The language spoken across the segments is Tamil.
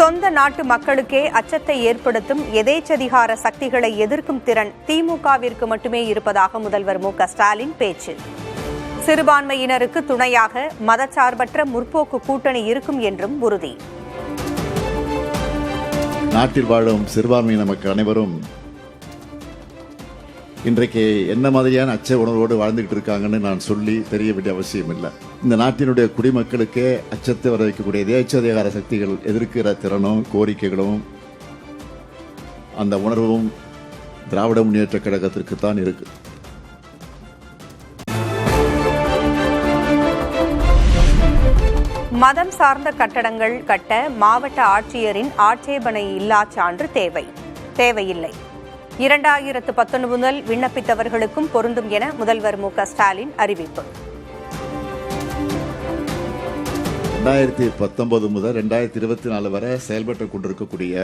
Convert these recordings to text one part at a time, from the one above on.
சொந்த நாட்டு மக்களுக்கே அச்சத்தை ஏற்படுத்தும் எதேச்சதிகார சக்திகளை எதிர்க்கும் திறன் திமுகவிற்கு மட்டுமே இருப்பதாக முதல்வர் மு க ஸ்டாலின் பேச்சு. சிறுபான்மையினருக்கு துணையாக மதச்சார்பற்ற முற்போக்கு கூட்டணி இருக்கும் என்றும் உறுதி. நாட்டில் வாழும் சிறுபான்மையின மக்கள் அனைவரும் இன்றைக்கு என்ன மாதிரியான அச்ச உணர்வோடு வாழ்ந்துகிட்டு இருக்காங்கன்னு நான் சொல்லி தெரிய வேண்டிய அவசியம் இல்லை. இந்த நாட்டினுடைய குடிமக்களுக்கே அச்சத்தை வர வைக்கக்கூடிய எதேச்சதிகார சக்திகள் எதிர்க்கிற திறனும் கோரிக்கைகளும் அந்த உணர்வும் திராவிட முன்னேற்ற கழகத்திற்கு தான் இருக்கு. மதம் சார்ந்த கட்டடங்கள் கட்ட மாவட்ட ஆட்சியரின் ஆட்சேபனை இல்லா சான்று தேவையில்லை. 2019 முதல் விண்ணப்பித்தவர்களுக்கும் பொருந்தும் என முதல்வர் மு க ஸ்டாலின் அறிவிப்பு. 2019 முதல் 2024 வரை செயல்பட்டுக் கொண்டிருக்கக்கூடிய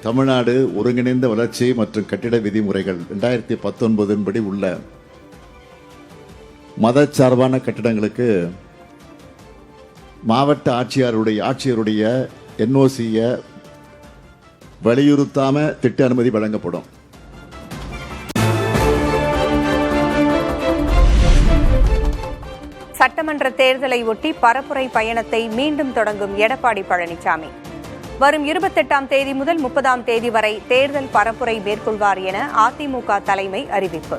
தமிழ்நாடு ஒருங்கிணைந்த வளர்ச்சி மற்றும் கட்டிட விதிமுறைகள் 2019 படி உள்ள மதச்சார்பான கட்டிடங்களுக்கு மாவட்ட ஆட்சியருடைய NOC வலியுறுத்தாம திட்ட அனுமதி வழங்கப்படும். சட்டமன்ற தேர்தலை ஒட்டி பரப்புரை பயணத்தை மீண்டும் தொடங்கும் எடப்பாடி பழனிசாமி வரும் 28ஆம் தேதி முதல் 30ஆம் தேதி வரை தேர்தல் பரப்புரை மேற்கொள்வார் என அதிமுக தலைமை அறிவிப்பு.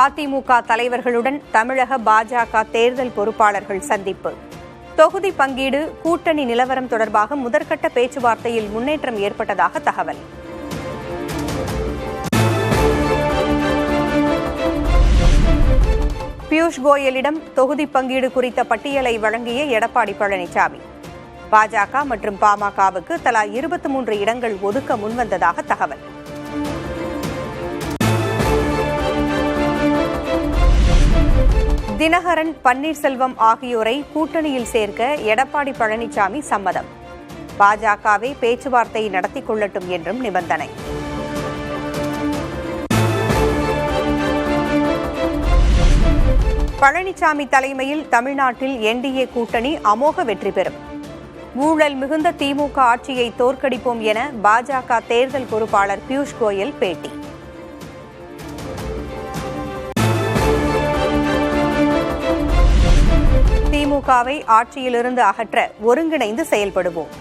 அதிமுக தலைவர்களுடன் தமிழக பாஜக தேர்தல் பொறுப்பாளர்கள் சந்திப்பு. தொகுதி பங்கீடு, கூட்டணி நிலவரம் தொடர்பாக முதற்கட்ட பேச்சுவார்த்தையில் முன்னேற்றம் ஏற்பட்டதாக தகவல். பியூஷ் கோயலிடம் தொகுதி பங்கீடு குறித்த பட்டியலை வழங்கிய எடப்பாடி பழனிசாமி பாஜக மற்றும் பாமகவுக்கு தலா 23 இடங்கள் ஒதுக்க முன்வந்ததாக தகவல். தினகரன், பன்னீர்செல்வம் ஆகியோரை கூட்டணியில் சேர்க்க எடப்பாடி பழனிசாமி சம்மதம். பாஜகவே பேச்சுவார்த்தை நடத்திக் கொள்ளட்டும் என்றும் நிபந்தனை. பழனிசாமி தலைமையில் தமிழ்நாட்டில் NDA கூட்டணி அமோக வெற்றி பெறும். ஊழல் மிகுந்த திமுக ஆட்சியை தோற்கடிப்போம் என பாஜக தேர்தல் பொறுப்பாளர் பியூஷ் கோயல் பேட்டி. திமுகவை ஆட்சியிலிருந்து அகற்ற ஒருங்கிணைந்து செயல்படுவோம்.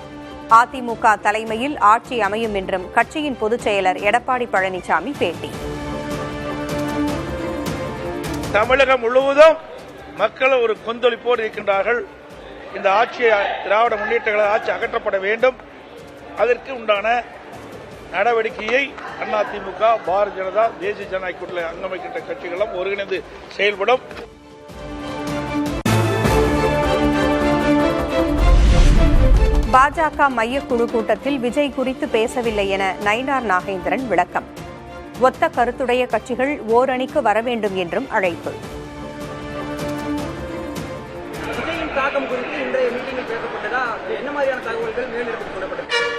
அதிமுக தலைமையில் ஆட்சி அமையும் என்றும் கட்சியின் பொதுச் செயலர் எடப்பாடி பழனிசாமி பேட்டி. தமிழகம் முழுவதும் மக்கள் ஒரு கொந்தளிப்போடு இருக்கின்றார்கள். இந்த ஆட்சியை திராவிட முன்னேற்ற கழக ஆட்சி அகற்றப்பட வேண்டும். அதற்கு உண்டான நடவடிக்கையை அதிமுக, பாரதிய ஜனதா, தேசிய ஜனநாயக கூட்டணியில் அங்கமைக்கின்ற கட்சிகளும் ஒருங்கிணைந்து செயல்படும். பாஜக மையக்குழு கூட்டத்தில் விஜய் குறித்து பேசவில்லை என நயினார் நாகேந்திரன் விளக்கம். ஒத்த கருத்துடைய கட்சிகள் ஓரணிக்கு வர வேண்டும் என்றும் அழைப்பு.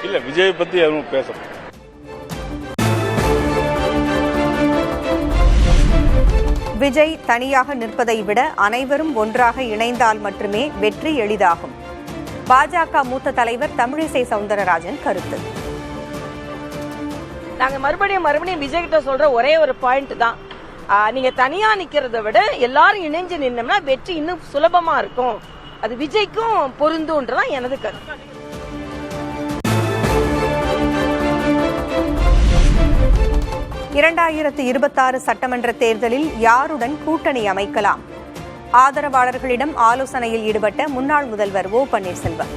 இல்ல, விஜய் பத்தி எதுவும் பேசணும். விஜய் தனியாக நிற்பதை விட அனைவரும் ஒன்றாக இணைந்தால் மட்டுமே வெற்றி எளிதாகும். பாஜக மூத்த தலைவர் தமிழிசை சவுந்தரராஜன் கருத்து. நாங்க மறுபடியும் விஜய் கிட்ட சொல்ற ஒரே ஒரு பாயிண்ட் தான், நீங்க தனியா நிக்கிறத விட எல்லாரும் இணைஞ்சு நின்னோம்னா வெற்றி இன்னும் சுலபமா இருக்கும். அது விஜய்க்கும் பொருந்தும்ன்றதான் எனது கருத்து. (2026) சட்டமன்ற தேர்தலில் யாருடன் கூட்டணி அமைக்கலாம்? ஆதரவாளர்களிடம் ஆலோசனையில் ஈடுபட்ட முன்னாள் முதல்வர் ஓ பன்னீர்செல்வம்.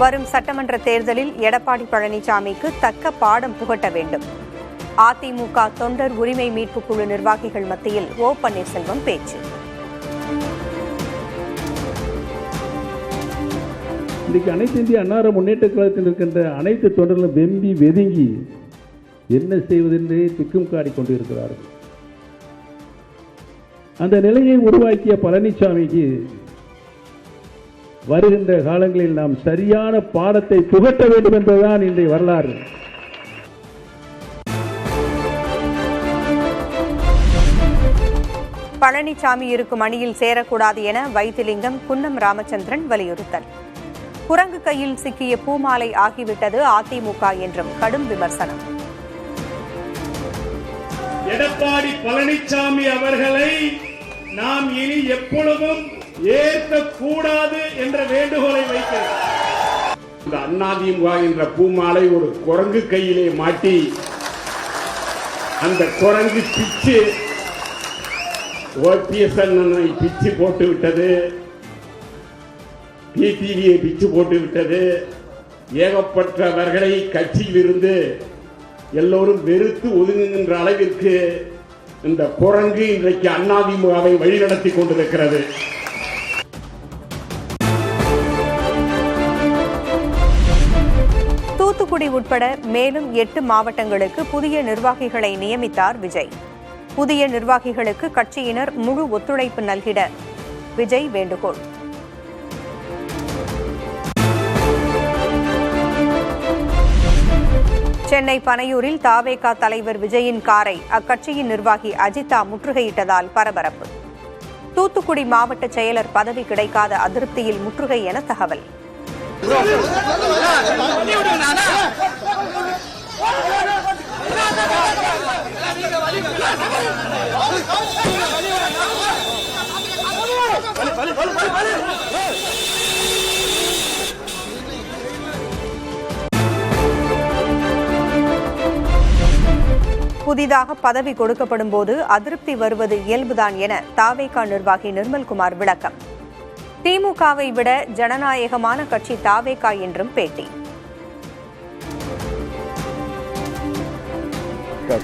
வரும் சட்டமன்ற தேர்தலில் எடப்பாடி பழனிசாமிக்கு தக்க பாடம் புகட்ட வேண்டும். அதிமுக தொண்டர் உரிமை மீட்புக் குழு நிர்வாகிகள் மத்தியில் ஓ பன்னீர்செல்வம் பேச்சு. இன்றைக்கு அனைத்து இந்திய அன்னார முன்னேற்ற கழகத்தில் இருக்கின்ற அனைத்து தொண்டர்களும் வெம்பி வெதுங்கி என்ன செய்வதென்றே திக்கும் காடி கொண்டிருக்கிறார்கள். அந்த நிலையை உருவாக்கிய பழனிசாமிக்கு வருகின்ற காலங்களில் நாம் சரியான பாடத்தை புகட்ட வேண்டும் என்பதுதான் இன்றைய வரலாறு. பழனிசாமி இருக்கும் அணியில் சேரக்கூடாது என வைத்திலிங்கம், குன்னம் ராமச்சந்திரன் வலியுறுத்தல். குரங்கு கையில் சிக்கிய பூமாலை ஆகிவிட்டது அதிமுக என்றும் கடும் விமர்சனம். எடப்பாடி பழனிசாமி அவர்களை நாம் இனி எப்பொழுதும் ஏற்கக்கூடாது என்ற வேண்டுகோளை வைக்கிறோம். இந்த அதிமுக என்ற பூமாலை ஒரு குரங்கு கையிலே மாட்டி அந்த குரங்கு பிச்சு ஓபிஎஸ் அண்ணனை பிச்சு போட்டு விட்டது, டிடிவியை பிச்சு போட்டு விட்டது. ஏகப்பட்டவர்களை கட்சியிலிருந்து எல்லோரும் வெறுத்து ஒதுங்குகின்ற அளவிற்கு இந்த குரங்கு இன்றைக்கு அதிமுகவை வழிநடத்தி கொண்டிருக்கிறது. தூத்துக்குடி உட்பட மேலும் 8 மாவட்டங்களுக்கு புதிய நிர்வாகிகளை நியமித்தார் விஜய். புதிய நிர்வாகிகளுக்கு கட்சியினர் முழு ஒத்துழைப்பு நல்கிட விஜய் வேண்டுகோள். சென்னை பனையூரில் தாவேகா தலைவர் விஜயின் காரை அக்கட்சியின் நிர்வாகி அஜிதா முற்றுகையிட்டதால் பரபரப்பு. தூத்துக்குடி மாவட்ட செயலர் பதவி கிடைக்காத அதிருப்தியில் முற்றுகை என தகவல். புதிதாக பதவி கொடுக்கப்படும் போது அதிருப்தி வருவது இயல்புதான் என தாவேகா நிர்வாகி நிர்மல்குமார் விளக்கம். திமுகவை விட ஜனநாயகமான கட்சி தாவேகா என்றும் பேட்டி.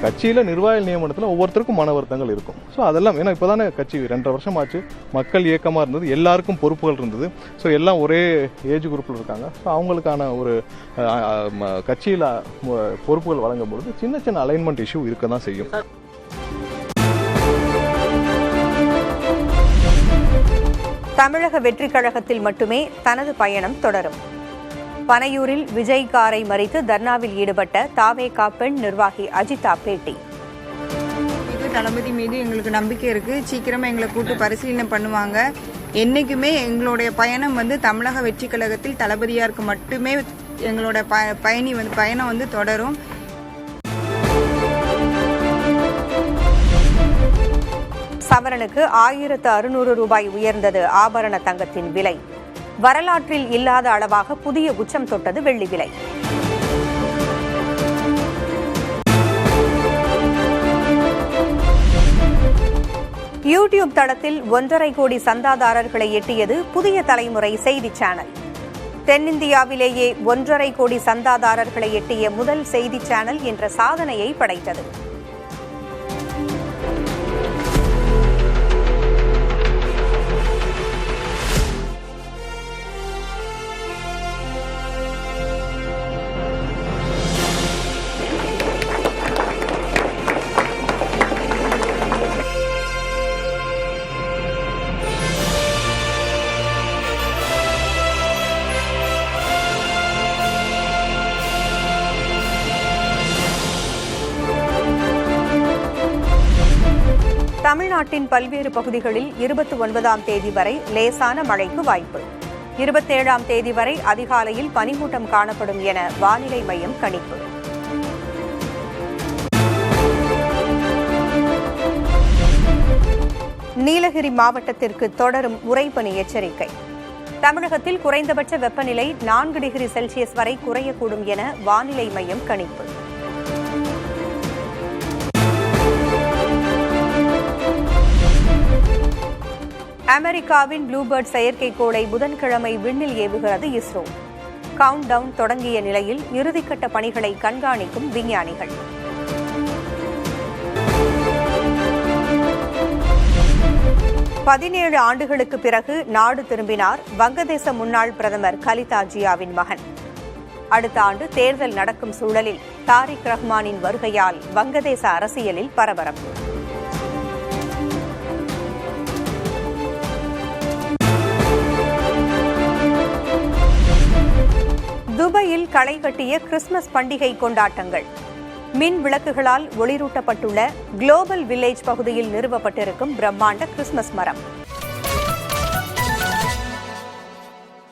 கட்சியில நிர்வாக நியமனத்தில் ஒவ்வொருத்தருக்கும் மன வருத்தங்கள் இருக்கும். ஸோ அதெல்லாம் ஏன்னா இப்போதானே கட்சி 2.5 வருஷம் ஆச்சு, மக்கள் இயக்கமாக இருந்தது, எல்லாருக்கும் பொறுப்புகள் இருந்தது. ஸோ எல்லாம் ஒரே ஏஜ் குரூப்பில் இருக்காங்க. ஸோ அவங்களுக்கான ஒரு கட்சியில் பொறுப்புகள் வழங்கும் பொழுது சின்ன சின்ன அலைன்மெண்ட் இஷ்யூ இருக்க தான் செய்யும். தமிழக வெற்றிக் கழகத்தில் மட்டுமே தனது பயணம் தொடரும். பனையூரில் விஜய் காரை மறித்து தர்ணாவில் ஈடுபட்ட தாவேகா பெண் நிர்வாகி அஜிதா பேட்டி. தளபதி மீது எங்களுக்கு நம்பிக்கை இருக்கு, சீக்கிரமா எங்களை கூட்டு பரிசீலனை பண்ணுவாங்க. என்னைக்குமே எங்களுடைய பயணம் தமிழக வெற்றி கழகத்தில் தளபதியாருக்கு மட்டுமே எங்களோட பயணம் தொடரும். சவரனுக்கு 1600 ரூபாய் உயர்ந்தது ஆபரண தங்கத்தின் விலை. வரலாற்றில் இல்லாத அளவாக புதிய உச்சம் தொட்டது வெள்ளி விலை. யூடியூப் தளத்தில் 1.5 கோடி சந்தாதாரர்களை எட்டியது புதிய தலைமுறை செய்தி சேனல். தென்னிந்தியாவிலேயே 1.5 கோடி சந்தாதாரர்களை எட்டிய முதல் செய்தி சேனல் என்ற சாதனையை படைத்தது. தமிழ்நாட்டின் பல்வேறு பகுதிகளில் 29ஆம் தேதி வரை லேசான மழைக்கு வாய்ப்பு. 27ஆம் தேதி வரை அதிகாலையில் பனிமூட்டம் காணப்படும் என வானிலை மையம் கணிப்பு. நீலகிரி மாவட்டத்திற்கு தொடரும் உறைபனி எச்சரிக்கை. தமிழகத்தில் குறைந்தபட்ச வெப்பநிலை 4 டிகிரி செல்சியஸ் வரை குறையக்கூடும் என வானிலை மையம் கணிப்பு. அமெரிக்காவின் ப்ளூபேர்ட் செயற்கைக்கோளை புதன்கிழமை விண்ணில் ஏவுகிறது இஸ்ரோ. கவுண்ட் டவுன் தொடங்கிய நிலையில் இறுதிக்கட்ட பணிகளை கண்காணிக்கும் விஞ்ஞானிகள். பதினேழு ஆண்டுகளுக்கு பிறகு நாடு திரும்பினார் வங்கதேச முன்னாள் பிரதமர் கலிதா ஜியாவின் மகன். அடுத்த ஆண்டு தேர்தல் நடக்கும் சூழலில் தாரிக் ரஹ்மானின் வருகையால் வங்கதேச அரசியலில் பரபரப்பு. துபாயில் களை கட்டிய கிறிஸ்துமஸ் பண்டிகை கொண்டாட்டங்கள். மின் விளக்குகளால் ஒளிரூட்டப்பட்டுள்ள குளோபல் வில்லேஜ் பகுதியில் நிறுவப்பட்டிருக்கும் பிரம்மாண்ட கிறிஸ்துமஸ் மரம்.